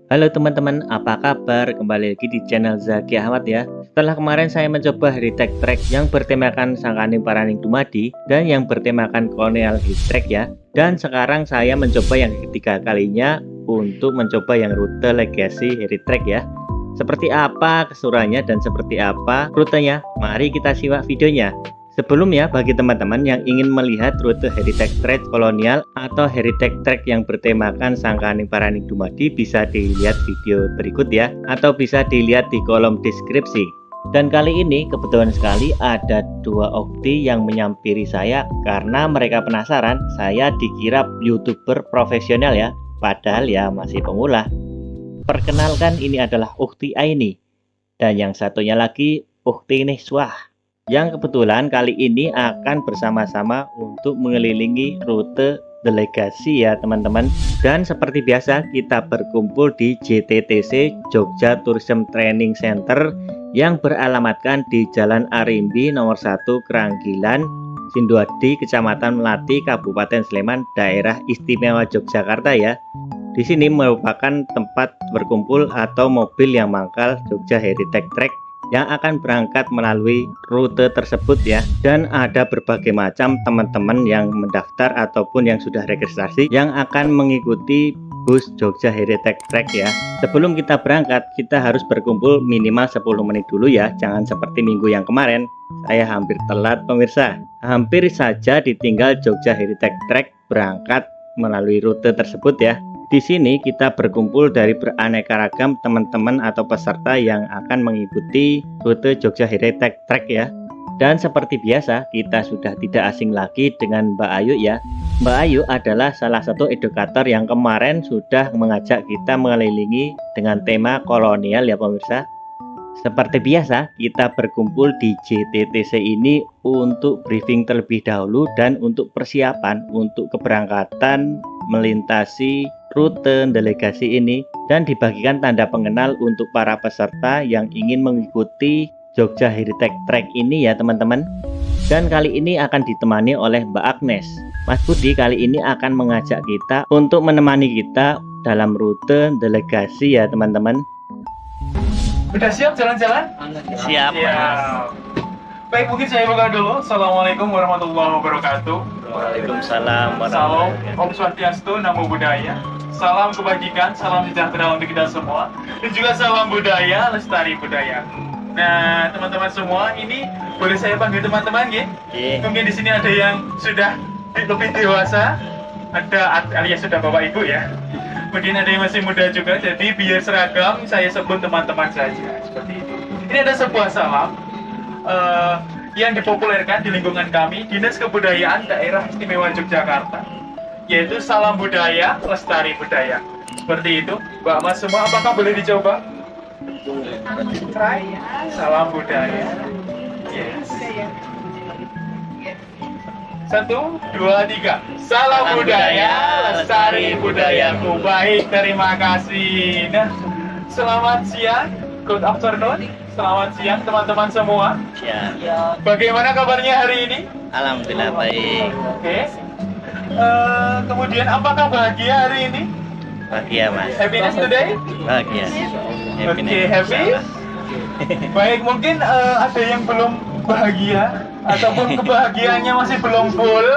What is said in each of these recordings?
Halo teman-teman, apa kabar? Kembali lagi di channel Zaki Ahmad ya. Setelah kemarin saya mencoba heritage track yang bertemakan Sangkani Paraning Dumadi dan yang bertemakan Kolonial Histrek ya. Dan sekarang saya mencoba yang ketiga kalinya untuk mencoba yang rute Legacy Heritage ya. Seperti apa keseruannya dan seperti apa rutenya? Mari kita simak videonya. Sebelumnya, bagi teman-teman yang ingin melihat rute heritage track kolonial atau heritage track yang bertemakan Sangkani Paraning Dumadi, bisa dilihat video berikut ya, atau bisa dilihat di kolom deskripsi. Dan kali ini kebetulan sekali ada dua ukti yang menyampiri saya karena mereka penasaran saya dikira YouTuber profesional ya, padahal ya masih pemula. Perkenalkan, ini adalah ukti Aini, dan yang satunya lagi ukti Niswah, yang kebetulan kali ini akan bersama-sama untuk mengelilingi rute The Legacy ya teman-teman. Dan seperti biasa kita berkumpul di JTTC Jogja Tourism Training Center yang beralamatkan di Jalan Arimbi nomor 1 Keranggilan, Sinduadi, Kecamatan Melati, Kabupaten Sleman, Daerah Istimewa Yogyakarta ya. Di sini merupakan tempat berkumpul atau mobil yang mangkal Jogja Heritage Track yang akan berangkat melalui rute tersebut ya. Dan ada berbagai macam teman-teman yang mendaftar ataupun yang sudah registrasi yang akan mengikuti bus Jogja Heritage Track ya. Sebelum kita berangkat, kita harus berkumpul minimal 10 menit dulu ya. Jangan seperti minggu yang kemarin saya hampir telat pemirsa. Hampir saja ditinggal Jogja Heritage Track berangkat melalui rute tersebut ya. Di sini kita berkumpul dari beraneka ragam teman-teman atau peserta yang akan mengikuti rute Jogja Heritage Track ya. Dan seperti biasa kita sudah tidak asing lagi dengan Mbak Ayu ya. Mbak Ayu adalah salah satu edukator yang kemarin sudah mengajak kita mengelilingi dengan tema kolonial ya pemirsa. Seperti biasa kita berkumpul di JTTC ini untuk briefing terlebih dahulu dan untuk persiapan untuk keberangkatan melintasi rute delegasi ini, dan dibagikan tanda pengenal untuk para peserta yang ingin mengikuti Jogja Heritage Track ini ya teman-teman. Dan kali ini akan ditemani oleh Mbak Agnes. Mas Budi kali ini akan mengajak kita untuk menemani kita dalam rute delegasi ya teman-teman. Udah siap jalan-jalan? Siap. Baik, mungkin saya buka dulu. Assalamualaikum warahmatullahi wabarakatuh. Waalaikumsalam Salam, warahmatullahi wabarakatuh. Om Swastiastu, Namo Buddhaya. Salam kebajikan, salam sejahtera untuk kita semua. Dan juga salam budaya, lestari budaya. Nah, teman-teman semua, ini boleh saya panggil teman-teman ya? Mungkin di sini ada yang sudah lebih dewasa, ada alias sudah bapak ibu ya. Mungkin ada yang masih muda juga, jadi biar seragam saya sebut teman-teman saja seperti itu. Ini ada sebuah salam yang dipopulerkan di lingkungan kami, Dinas Kebudayaan Daerah Istimewa Yogyakarta, yaitu salam budaya, lestari budaya. Seperti itu, Mbak Mas semua, apakah boleh dicoba? Try. Salam budaya. Yes. 1, 2, 3. Salam budaya, lestari budayaku. Baik, terima kasih. Nah, selamat siang, good afternoon. Selamat siang teman-teman semua. Ya. Bagaimana kabarnya hari ini? Alhamdulillah baik. Oke. Kemudian apakah bahagia hari ini? Bahagia mas. Happiness today? Bahagia. Oke, happy. Baik, mungkin ada yang belum bahagia ataupun kebahagiaannya masih belum full.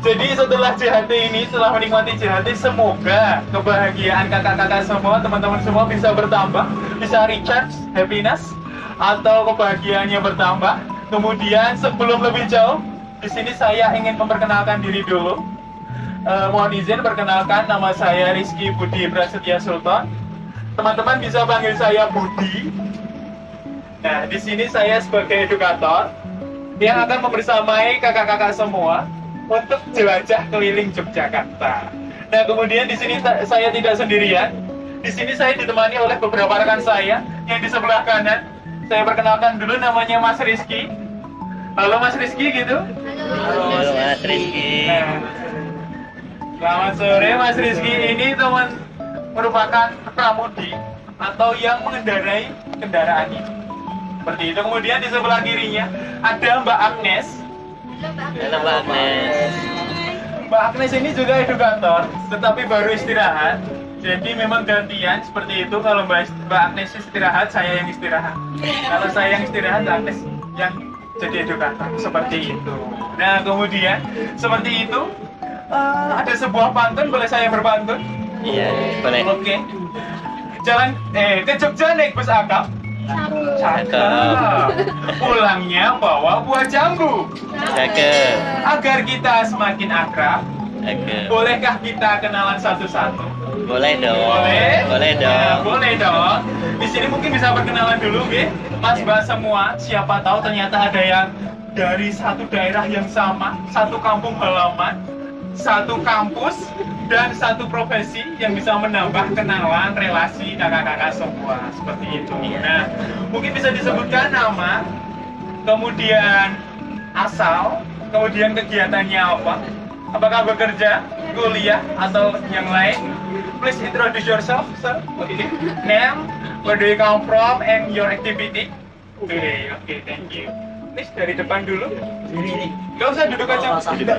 Jadi setelah JHT ini, setelah menikmati JHT, semoga kebahagiaan kakak-kakak semua, teman-teman semua bisa bertambah, bisa recharge happiness atau kebahagiaannya bertambah. Kemudian sebelum lebih jauh, di sini saya ingin memperkenalkan diri dulu. Mohon izin perkenalkan, nama saya Rizky Budi Prasetya Sultan. Teman-teman bisa panggil saya Budi. Nah, di sini saya sebagai edukator yang akan membersamai kakak-kakak semua untuk jelajah keliling Yogyakarta. Nah, kemudian di sini saya tidak sendirian. Di sini saya ditemani oleh beberapa rekan saya yang di sebelah kanan. Saya perkenalkan dulu, namanya Mas Rizky. Halo Mas Rizky gitu. Halo Mas Rizky. Nah, selamat sore Mas Rizky. Ini teman merupakan pramudi atau yang mengendarai kendaraan ini. Seperti itu. Kemudian di sebelah kirinya ada Mbak Agnes. Halo Mbak Agnes. Mbak Agnes ini juga edukator, tetapi baru istirahat. Jadi memang gantian seperti itu. Kalau Mbak Agnes istirahat, saya yang istirahat. Kalau saya yang istirahat, Mbak Agnes yang jadi edukator. Seperti itu. Nah kemudian seperti itu ada sebuah pantun, boleh saya berpantun? Iya, boleh. Oke. Jalan ke Jogja naik bus akap. Cakep. Pulangnya bawa buah jambu. Cakep. Agar kita semakin akrab. Cakep. Bolehkah kita kenalan satu-satu? Boleh dong. Boleh? Boleh Ya, dong. boleh dong. Di sini mungkin bisa perkenalan dulu, Bi. Mas Mbak semua. Siapa tahu ternyata ada yang dari satu daerah yang sama, satu kampung halaman, satu kampus, dan satu profesi yang bisa menambah kenalan relasi kakak-kakak semua seperti itu. Nah, mungkin bisa disebutkan nama, kemudian asal, kemudian kegiatannya apa, apakah bekerja, kuliah, atau yang lain. Please introduce yourself, sir. Okay. Name, where do you come from, and your activity. Okay, thank you. Nis dari depan dulu. Ini. Gak usah duduk aja. Duduk.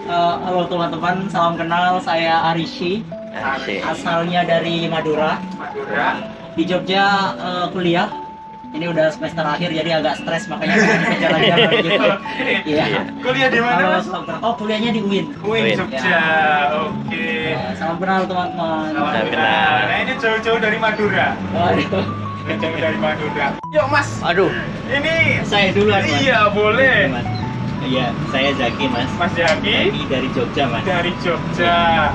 Halo teman-teman, salam kenal. Saya Arishi, Asik. asalnya dari Madura. Madura. Di Jogja kuliah. Ini udah semester akhir jadi agak stres makanya sedikit jalan-jalan gitu. Iya. Kuliah di mana, Halo, Mas? salam kenal. Oh, kuliahnya di UIN. Wih, Wih. Jogja. Oke. Salam kenal teman-teman. Salam Salam kenal. kenal. Nah, ini jauh-jauh dari Madura. Waduh. Ini jauh dari Madura. Yuk, Mas. Aduh. Ini Saya duluan, Mas. Iya, boleh. Mas. Iya, saya Zaki, Mas. Mas Yaki Zaki dari Jogja, Mas. dari Jogja.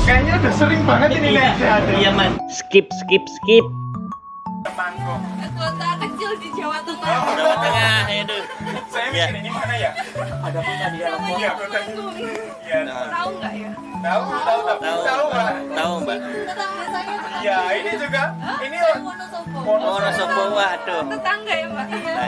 Kayaknya udah sering banget ini Iya, naik jahat. iya, Mas. Skip. Mangkok. Kota kecil di Jawa Tengah. Jawa Tengah, itu. Saya Iya. mikir ini mana ya? Ada kota di dalam Iya, kota. Iya. Tahu nggak ya? Tahu, Mbak. Tahu, Mbak. Tetangga saya. Iya, ini juga. Ini Wonosobo. Wonosobo, waduh. Tetangga ya Pak?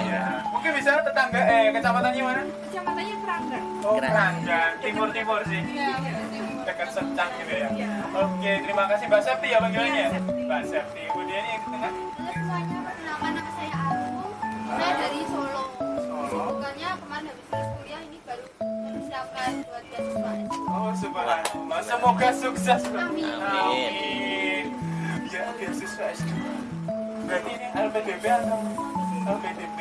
Ya. Mungkin bisa tetangga kecamatannya mana? Kecamatannya Keranggan. Oh, Keranggan. Timur sih. Iya, betul. Dekat Secang gitu ya. Iya. Oke, terima kasih Mbak Septi ya panggilannya. Mbak Septi. Kemudian yang di tengah. Semuanya perkenalkan nama saya Arum. Saya dari Solo. Solo. Bukannya kemarin habis lulus kuliah ini baru mempersiapkan buat beasiswa. Oh, subhanallah. Semoga sukses. Mbak. Amin. Amin. Ya, beasiswa S2. Berarti ini LPDP atau LPDP?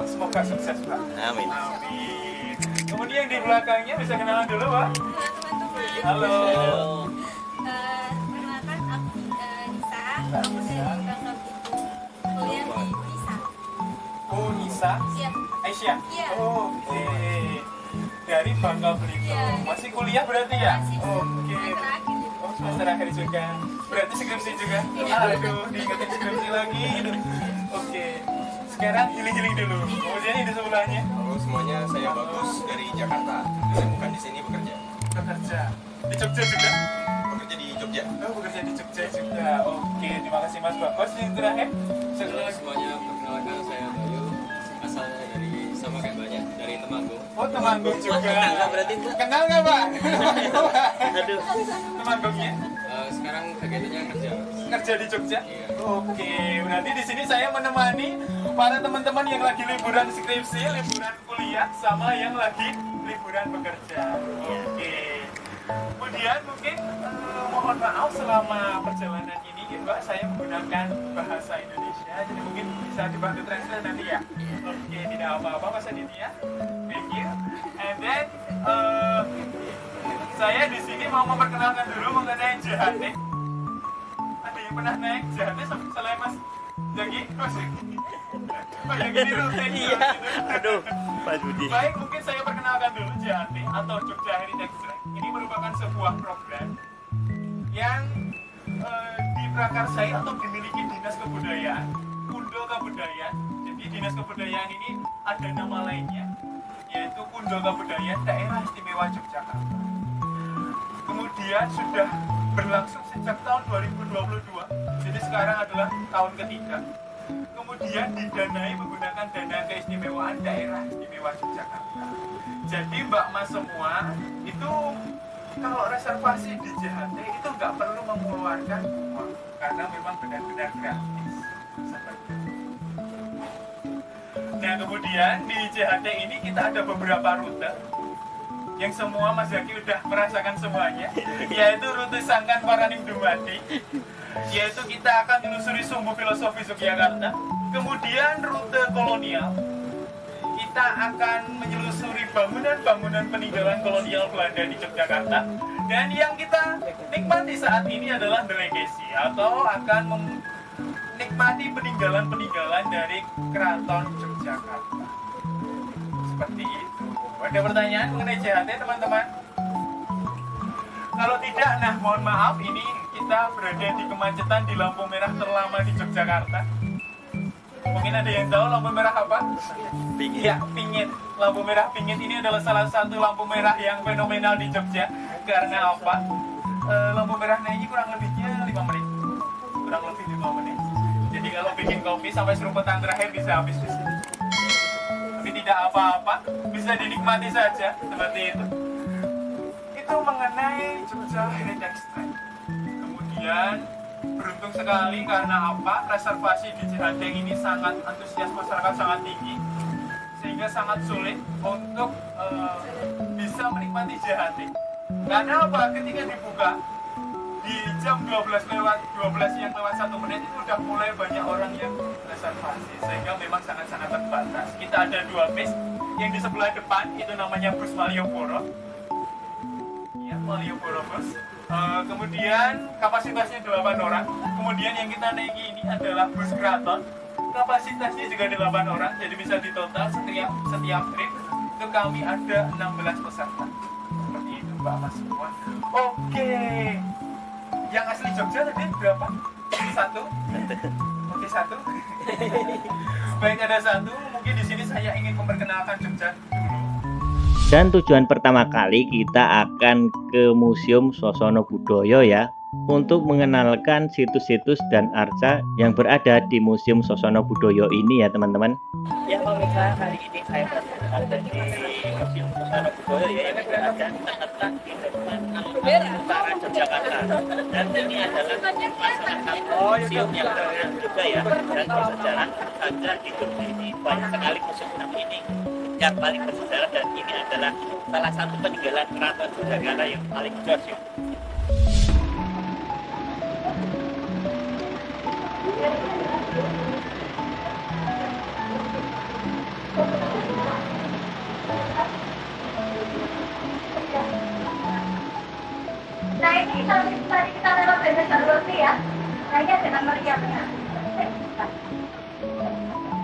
Semoga sukses, Pak. Amin. Amin. Kemudian di belakangnya bisa kenalan dulu, Pak. Halo teman-teman. Halo. Perkenalkan aku Nisa. Aku dari Bangka Belitung. Kuliah di Nisa. Oh, Nisa. Siap. Aisyah. Iya. Oke. Dari Bangka Belitung. Iya. Masih kuliah berarti ya? Masih. Oke. Semester akhir. Oh, semester akhir juga. Berarti skripsi juga. Aduh, diingetin skripsi lagi. Oke. Sekarang healing dulu. Kemudian ini di sebelahnya Halo semuanya, saya Bagus dari Jakarta. Kesibukan di sini bekerja. bekerja di Jogja juga. Bekerja di Jogja. Oh, bekerja di Jogja juga. Oke, terima kasih Mas Bagus. Yang terakhir, Halo semuanya, perkenalkan saya Bayu, asalnya dari sama kayak banyak dari Temanggung. oh Temanggung juga. Tetangga berarti, Bu? Kenal nggak Pak? Aduh. Temanggungnya Sekarang kegiatannya kerja. kerja di Jogja. Iya. Oke, berarti di sini saya menemani para teman-teman yang lagi liburan skripsi, liburan kuliah, sama yang lagi liburan bekerja. Oke. Kemudian mungkin mohon maaf selama perjalanan ini, Mbak, saya menggunakan bahasa Indonesia, jadi mungkin bisa dibantu translate nanti ya. Oke, tidak apa-apa Mas Aditya. Thank you. And then saya di sini mau memperkenalkan dulu mengenai JHT. Ada yang pernah naik JHT selain Mas Zaki? Mas Oh yang ini rutin. Iya. Aduh, Pak Budi. Baik, mungkin saya perkenalkan dulu JHT atau Jogja Heritage Track. Ini merupakan sebuah program yang diprakarsai atau dimiliki Dinas Kebudayaan, Kundo Kabudayaan. Jadi Dinas Kebudayaan ini ada nama lainnya, yaitu Kundo Kabudayaan Daerah Istimewa Yogyakarta. Kemudian sudah berlangsung sejak tahun 2022, jadi sekarang adalah tahun ketiga. Kemudian didanai menggunakan dana keistimewaan daerah istimewa Yogyakarta. Jadi Mbak Mas semua itu kalau reservasi di JHT itu nggak perlu mengeluarkan uang karena memang benar-benar gratis. Seperti itu. Nah kemudian di JHT ini kita ada beberapa rute yang semua Mas Zaki udah merasakan semuanya, yaitu rute Sangkan Paraning Dumadi, yaitu kita akan menelusuri sumbu filosofi Yogyakarta. Kemudian rute kolonial, kita akan menyelusuri bangunan-bangunan peninggalan kolonial Belanda di Yogyakarta. Dan yang kita nikmati saat ini adalah The Legacy, atau akan menikmati peninggalan-peninggalan dari Keraton Yogyakarta. Seperti itu. Ada pertanyaan mengenai JHT, teman-teman? Kalau tidak, nah mohon maaf, ini kita berada di kemacetan di lampu merah terlama di Yogyakarta. Mungkin ada yang tahu lampu merah apa? Pingit. Ya, Pingit. Lampu merah Pingit ini adalah salah satu lampu merah yang fenomenal di Jogja. Karena apa? Lampu merahnya ini kurang lebihnya 5 menit. Kurang lebih 5 menit. Jadi kalau bikin kopi sampai seruputan terakhir bisa habis di sini. Tapi tidak apa-apa, bisa dinikmati saja seperti itu. Itu mengenai Jogja Heritage Track. Kemudian beruntung sekali karena apa? Reservasi di JHT ini sangat antusias masyarakat sangat tinggi, sehingga sangat sulit untuk bisa menikmati JHT. Karena apa? Ketika dibuka di jam 12 yang lewat 1 menit itu udah mulai banyak orang yang reservasi, sehingga memang sangat-sangat terbatas. Kita ada 2 bis, yang di sebelah depan itu namanya bus Malioboro, ya, Malioboro bus. Kemudian kapasitasnya 8 orang. Kemudian yang kita naiki ini adalah bus Keraton, kapasitasnya juga 8 orang, jadi bisa ditotal setiap trip itu kami ada 16 peserta. Seperti itu Mbak Mas semua. Oke. Yang asli Jogja tadi berapa? 1? Oke, 1. Baik, ada 1. Mungkin di sini saya ingin memperkenalkan Jogja dulu. Dan tujuan pertama kali kita akan ke Museum Sosono Budoyo ya, untuk mengenalkan situs-situs dan arca yang berada di Museum Sosono Budoyo ini ya teman-teman. Ya pemirsa, hari ini saya berada di Museum Sosono Budoyo ya, yang berada di tengah-tengah di depan utara Yogyakarta. Dan ini adalah salah satu museum yang terkenal juga ya, dan bersejarah. Saja di dunia ini banyak sekali museum ini yang paling bersejarah, dan ini adalah salah satu peninggalan Keraton Yogyakarta yang paling jos ya. Nah ini kalau tadi kita lewat Bandar Roti ya, nah ini ada nama meriamnya.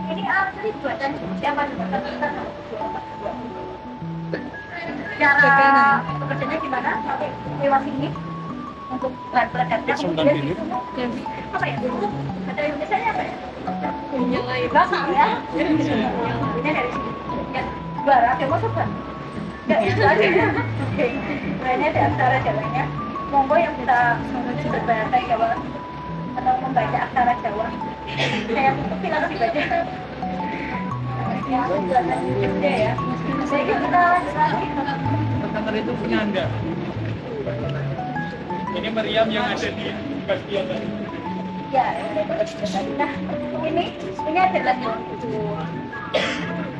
Ini asli buatan siapa juga cara pekerjaannya gimana? Sampai lewat sini untuk bahan peledaknya kemudian apa ya? Kata Indonesia apa ya? Menyalahi bakar ya? Ini dari sini. Ya, bara, ada mau coba? Enggak, itu aja. Oke, nah ini ada aksara Jawanya. Monggo yang bisa berbahasa Jawa atau membaca aksara Jawa. Saya tutup silakan dibaca. Ya, buatan Jogja ya. Jadi kita lanjut lagi. Kantor itu punya Anda. Ini meriam yang ada di bagian tadi. Ya, nah ini adalah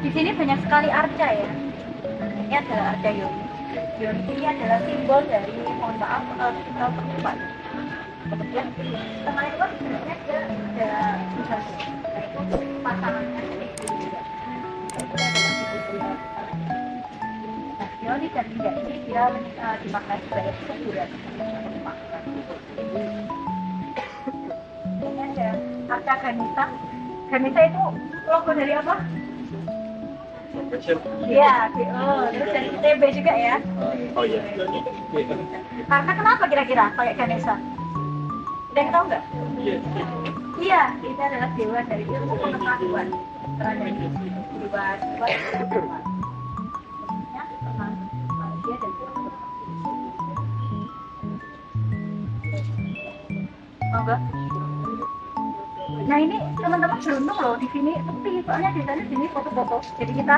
di sini banyak sekali arca ya. Ini adalah arca Yoni. Yoni ini adalah simbol dari, mohon maaf, kita perempuan. Kemudian tengah itu sebenarnya dia ada tujuan, yaitu pasangannya ini juga. Itu adalah simbol. Nah, Yoni dan Linda ini dia dimaknai sebagai kesuburan. Ini ada arca Ganesa. Ganesa itu logo dari apa? Iya, terus dari TB juga ya. Oh iya. Karena kenapa kira-kira pakai Ganesa? Ada yang tahu nggak? Iya, itu adalah dewa dari ilmu pengetahuan. Dewa. Dia dari enggak. Nah ini teman-teman beruntung loh di sini sepi, soalnya di sana sini foto-foto, jadi kita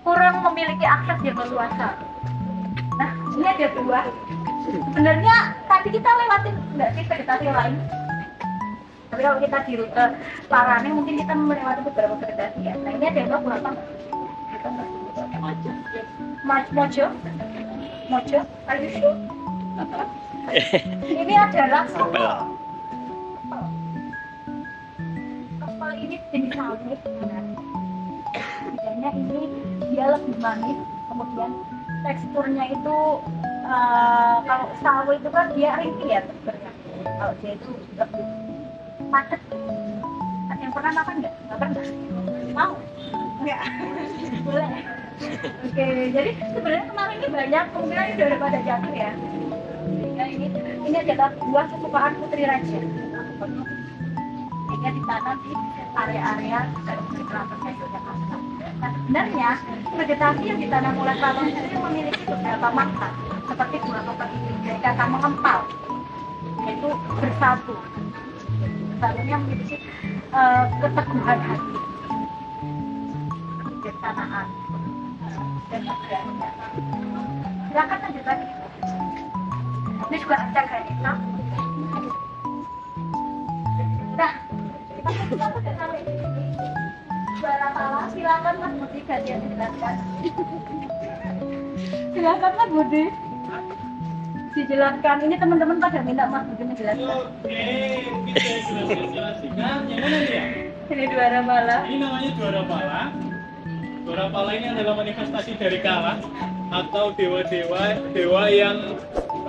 kurang memiliki akses yang leluasa. Nah ini ada 2. Sebenarnya tadi kita lewatin nggak sih vegetasi lain, tapi kalau kita di rute Paraning mungkin kita melewati beberapa vegetasi ya. Nah ini ada yang berapa? Kita nggak Mojo, are you sure? Ini adalah kepel ini jenis sawit. Bedanya ini dia lebih manis, kemudian teksturnya itu kalau sawo itu kan dia ringkih ya teksturnya. Kalau dia itu lebih padat. Ada yang pernah makan nggak? Nggak pernah. Mau? Nggak. Boleh. Oke, jadi sebenarnya kemarin ini banyak kemungkinan ini udah pada jatuh ya. Sehingga ini adalah buah kesukaan Putri Raja. Sehingga ditanam di area-area dari Keraton Yogyakarta. Nah, sebenarnya vegetasi yang ditanam oleh keraton sendiri memiliki beberapa makna, seperti buah kepel ini, dari kata mengempal, yaitu bersatu. Bersatunya memiliki keteguhan hati, kebijaksanaan, dan sebagainya. Silakan lanjut lagi. Ini juga ada granita. Nah, kita sudah sampai di sini. Juara pala, silakan Mas Budi gantian dijelaskan. Silakan Mas Budi dijelaskan. Ini teman-teman pada minta Mas Budi menjelaskan. Oke, kita jelaskan. Yang mana nih ya? Ini juara pala. Ini namanya juara pala. Juara pala ini adalah manifestasi dari Kala atau dewa yang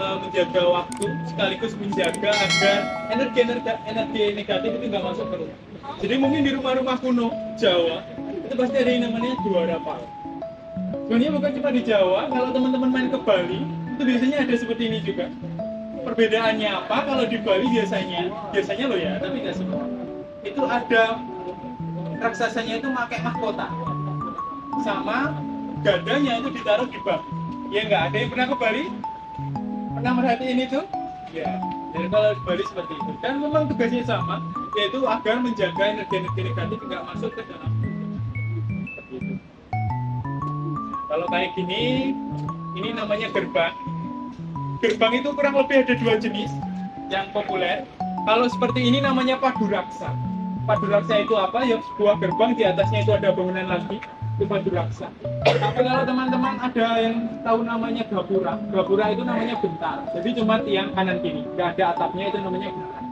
menjaga waktu sekaligus menjaga agar energi negatif itu nggak masuk ke rumah. Jadi mungkin di rumah-rumah kuno Jawa itu pasti ada yang namanya juara pala. Sebenarnya bukan cuma di Jawa, kalau teman-teman main ke Bali itu biasanya ada seperti ini juga. Perbedaannya apa? Kalau di Bali biasanya loh ya, tapi nggak semua. Itu ada raksasanya itu pakai mahkota, sama gadanya itu ditaruh di bak. Ya nggak ada yang pernah ke Bali? Pernah merhatiin itu? Ya. Jadi kalau di Bali seperti itu. Dan memang tugasnya sama, yaitu agar menjaga energi negatif nggak masuk ke dalam. Seperti itu. Kalau kayak gini, ini namanya gerbang. Gerbang itu kurang lebih ada dua jenis yang populer. Kalau seperti ini namanya paduraksa. Paduraksa itu apa? Ya sebuah gerbang, di atasnya itu ada bangunan lagi. Itu paduraksa. Tapi kalau teman-teman ada yang tahu namanya gapura, gapura itu namanya bentar. Jadi cuma tiang kanan kiri, nggak ada atapnya, itu namanya bentar.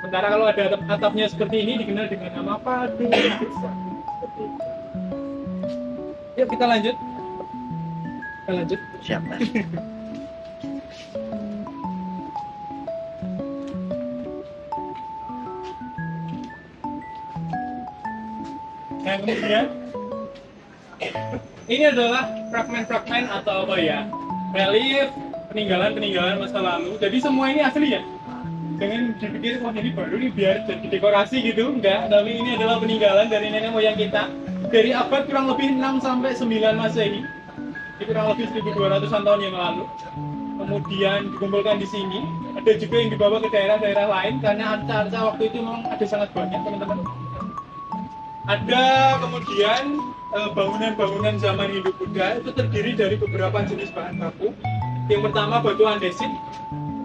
Sementara kalau ada atapnya seperti ini dikenal dengan nama paduraksa. Yuk kita lanjut. Kita lanjut. Siapa? Nah kemudian ini adalah fragmen-fragmen atau apa ya, relief peninggalan masa lalu. Jadi semua ini asli ya, jangan dipikir wah ini baru nih biar jadi dekorasi gitu, enggak. Tapi ini adalah peninggalan dari nenek moyang kita dari abad kurang lebih 6 sampai 9 Masehi, jadi kurang lebih 1200-an tahun yang lalu. Kemudian dikumpulkan di sini. Ada juga yang dibawa ke daerah-daerah lain karena arca-arca waktu itu memang ada sangat banyak teman-teman. Ada kemudian bangunan-bangunan zaman Hindu-Buddha itu terdiri dari beberapa jenis bahan baku. Yang pertama batu andesit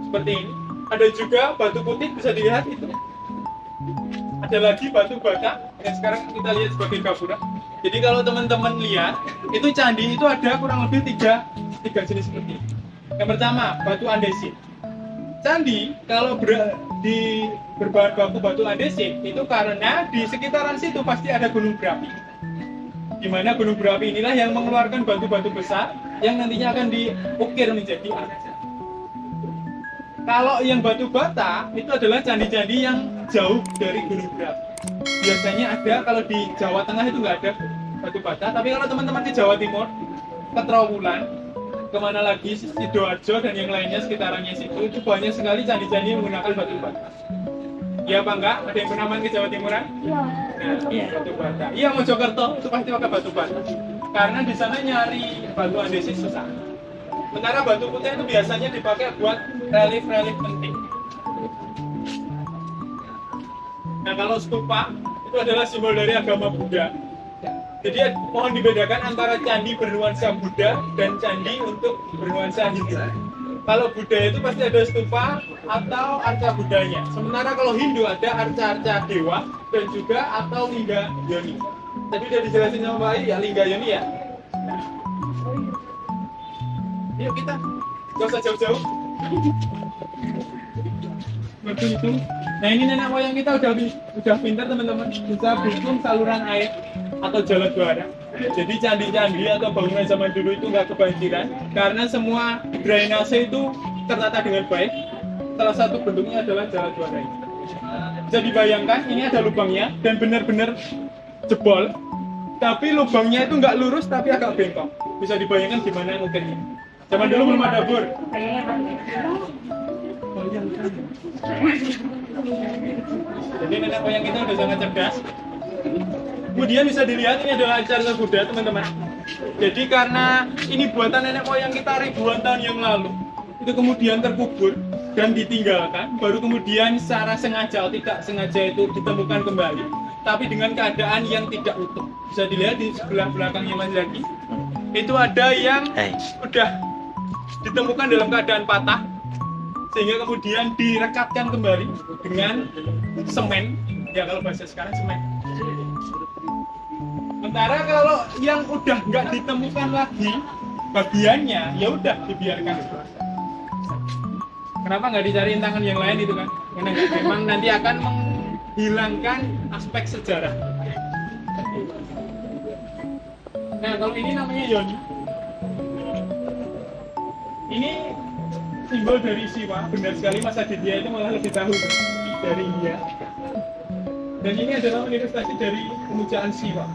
seperti ini. Ada juga batu putih, bisa dilihat itu. Ada lagi batu bata yang sekarang kita lihat sebagai gapura. Jadi kalau teman-teman lihat itu candi itu ada kurang lebih tiga jenis seperti ini. Yang pertama batu andesit. Candi kalau berbahan baku batu andesit itu karena di sekitaran situ pasti ada gunung berapi. Di mana gunung berapi inilah yang mengeluarkan batu-batu besar yang nantinya akan diukir menjadi arca. Kalau yang batu bata itu adalah candi-candi yang jauh dari gunung berapi. Biasanya ada, kalau di Jawa Tengah itu nggak ada batu bata, tapi kalau teman-teman di Jawa Timur, ke Trawulan, kemana lagi, Sidoarjo dan yang lainnya sekitarannya situ, itu banyak sekali candi-candi yang menggunakan batu bata. Iya apa enggak? Ada yang pernah main ke Jawa Timuran? Iya. Nah, batu bata. Iya, Mojokerto itu pasti pakai batu bata. Karena di sana nyari batu andesit susah. Sementara batu putih itu biasanya dipakai buat relief-relief penting. Nah, kalau stupa itu adalah simbol dari agama Buddha. Jadi mohon dibedakan antara candi bernuansa Buddha dan candi untuk bernuansa Hindu. Kalau Buddha itu pasti ada stupa atau arca Buddhanya. Sementara kalau Hindu ada arca-arca dewa dan juga atau lingga yoni. Tadi udah dijelasin sama Mbak Ai ya, lingga yoni ya. Yuk kita, gak usah jauh-jauh. Berhitung. Nah ini nenek moyang kita udah pintar teman-teman, bisa berhitung saluran air atau jalan juara. Jadi candi-candi atau bangunan zaman dulu itu nggak kebanjiran karena semua drainase itu tertata dengan baik. Salah satu bentuknya adalah jalan juara ini. Bisa dibayangkan ini ada lubangnya dan benar-benar jebol. Tapi lubangnya itu nggak lurus tapi agak bengkok. Bisa dibayangkan gimana mungkinnya. Zaman dulu belum ada bor. Jadi nenek moyang kita udah sangat cerdas. Kemudian bisa dilihat ini adalah acara kuda teman-teman. Jadi karena ini buatan nenek moyang kita ribuan tahun yang lalu, itu kemudian terkubur dan ditinggalkan, baru kemudian secara sengaja atau tidak sengaja itu ditemukan kembali, tapi dengan keadaan yang tidak utuh. Bisa dilihat di sebelah belakangnya Mas Zaki, itu ada yang udah ditemukan dalam keadaan patah, sehingga kemudian direkatkan kembali dengan semen, ya kalau bahasa sekarang semen. Sementara kalau yang udah nggak ditemukan lagi bagiannya, ya udah dibiarkan. Kenapa nggak dicariin tangan yang lain itu kan? Karena memang nanti akan menghilangkan aspek sejarah. Nah kalau ini namanya Yoni. Ini simbol dari Siwa. Benar sekali Mas Aditya itu malah lebih tahu dari India. Dan ini adalah manifestasi dari pemujaan Siwa.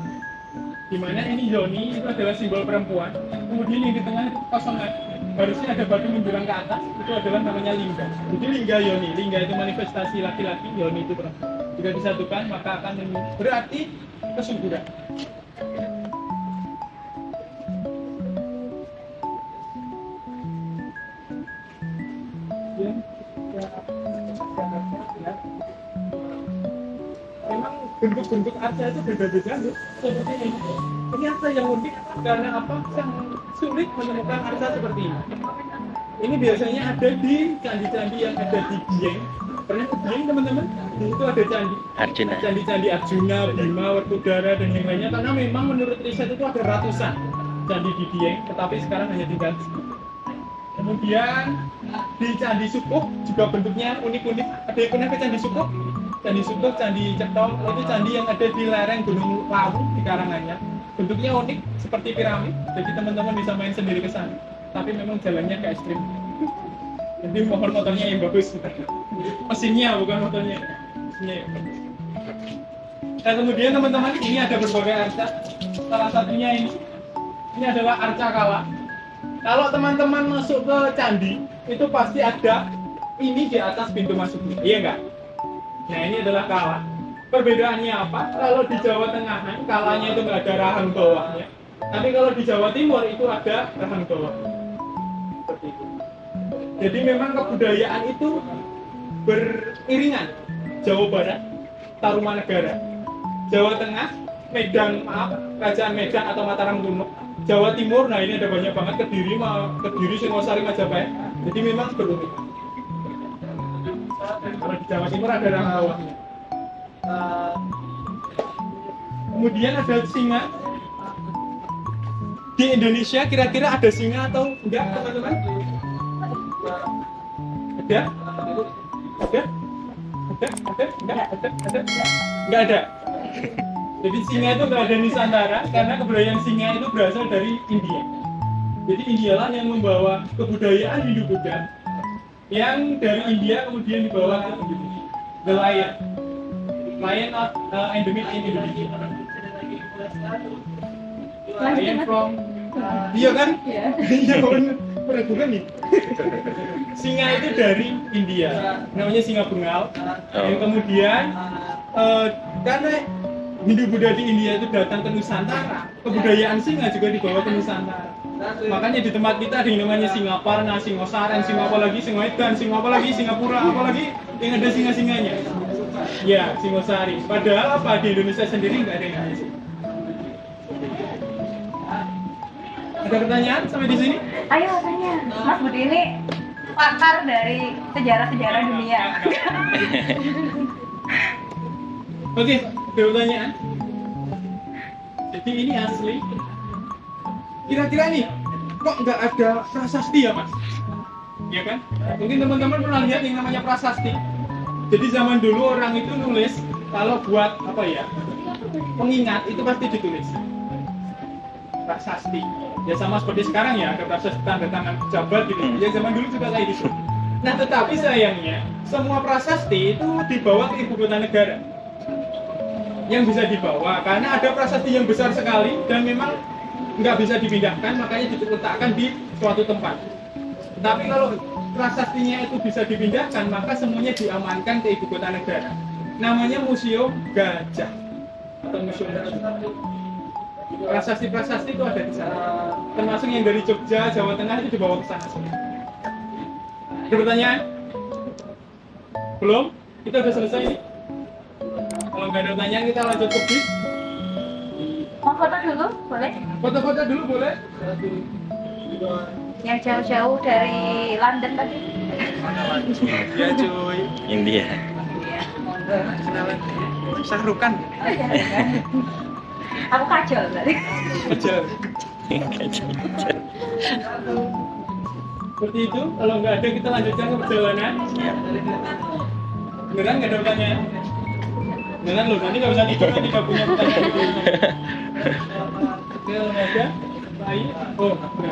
Di mana ini Yoni itu adalah simbol perempuan. Kemudian yang di tengah itu kosongan. Harusnya ada batu menjulang ke atas, itu adalah namanya lingga. Jadi lingga Yoni, lingga itu manifestasi laki-laki, Yoni itu perempuan. Jika disatukan maka akan berarti kesuburan. Memang bentuk-bentuk arca itu beda-beda, seperti ini. Ini arca yang unik karena apa? Yang sulit menemukan arca seperti ini. Ini biasanya ada di candi-candi yang ada di Dieng. Pernah ke Dieng teman-teman? Itu ada candi. Arjuna. Candi-candi Arjuna, Bima, Werkudara dan yang lainnya. Karena memang menurut riset itu ada ratusan candi di Dieng, tetapi sekarang hanya tinggal sedikit. Kemudian di Candi Sukuk juga bentuknya unik-unik. Ada yang pernah ke Candi Sukuk? Candi Sukuk, Candi Cetong, itu candi yang ada di lereng Gunung Lawu di Karanganyar. Bentuknya unik seperti piramid, jadi teman-teman bisa main sendiri ke sana. Tapi memang jalannya ke ekstrim. Jadi mohon motornya yang bagus. Mesinnya bukan motornya. Mesinnya yang bagus. Nah kemudian teman-teman ini ada berbagai arca. Salah satunya ini. Ini adalah arca kala. Kalau teman-teman masuk ke candi, itu pasti ada ini di atas pintu masuknya, iya enggak? Nah ini adalah kala. Perbedaannya apa? Kalau di Jawa Tengahan, kalanya itu nggak ada rahang bawahnya. Tapi kalau di Jawa Timur itu ada rahang bawah. Seperti itu. Jadi memang kebudayaan itu beriringan. Jawa Barat, Tarumanegara. Jawa Tengah, Medan, Kerajaan Medan atau Mataram Kuno. Jawa Timur, nah ini ada banyak banget, Kediri, Singosari, Majapahit. Jadi memang berunik. Kalau di Jawa Timur ada rahang bawahnya. Kemudian ada singa. Di Indonesia kira-kira ada singa atau enggak teman-teman? Ada? Ada? Enggak ada. Jadi singa itu nggak ada Nusantara karena kebudayaan singa itu berasal dari India. Jadi Indialah yang membawa kebudayaan Hindu-Buddha yang dari India kemudian dibawa ke Indonesia. The lion, lion of endemic in Indonesia. Lion from, iya kan? Iya benar bukan nih. Singa itu dari India, namanya singa bengal. Yang kemudian karena Hindu-Buddha di India itu datang ke Nusantara, kebudayaan singa juga dibawa ke Nusantara. Makanya di tempat kita ada yang namanya Singaparna, Singosaren, Singapalagi, Singoedan, Singapalagi, Singapura, apalagi yang ada singa-singanya. Ya, Singosari. Padahal apa di Indonesia sendiri nggak ada yang namanya singa. Ada pertanyaan sampai di sini? Ayo tanya, Mas Budi ini pakar dari sejarah-sejarah dunia. Oke, ada pertanyaan. Jadi ini asli. Kira-kira nih, kok nggak ada prasasti ya mas? Iya kan? Mungkin teman-teman pernah lihat yang namanya prasasti. Jadi zaman dulu orang itu nulis kalau buat apa ya? Pengingat itu pasti ditulis prasasti. Ya sama seperti sekarang ya, ada prasasti tanda tangan pejabat gitu. Ya zaman dulu juga kayak gitu. Nah tetapi sayangnya semua prasasti itu dibawa ke ibu kota negara. Yang bisa dibawa karena ada prasasti yang besar sekali dan memang nggak bisa dipindahkan, makanya diletakkan di suatu tempat. Tapi kalau prasastinya itu bisa dipindahkan, maka semuanya diamankan ke ibu kota negara. Namanya Museum Gajah atau Museum Gajah. Prasasti-prasasti itu ada di sana. Termasuk yang dari Jogja, Jawa Tengah itu dibawa ke sana semua. Ada pertanyaan? Belum? Kita udah selesai ini? Kalau nggak ada pertanyaan kita lanjut ke bis. Mau foto dulu, boleh? Foto-foto dulu boleh? Yang jauh-jauh dari London tadi. Ya cuy. India. Kenalan. Sahrukan. Oh, iya, kan? Aku kacau tadi. Kecil. Seperti itu. Kalau nggak ada kita lanjutkan ke perjalanan. Beneran nggak ada pertanyaan? Beneran loh. Nanti nggak bisa tidur nanti nggak punya pertanyaan. Oke, nggak ada. Baik. Oh, nggak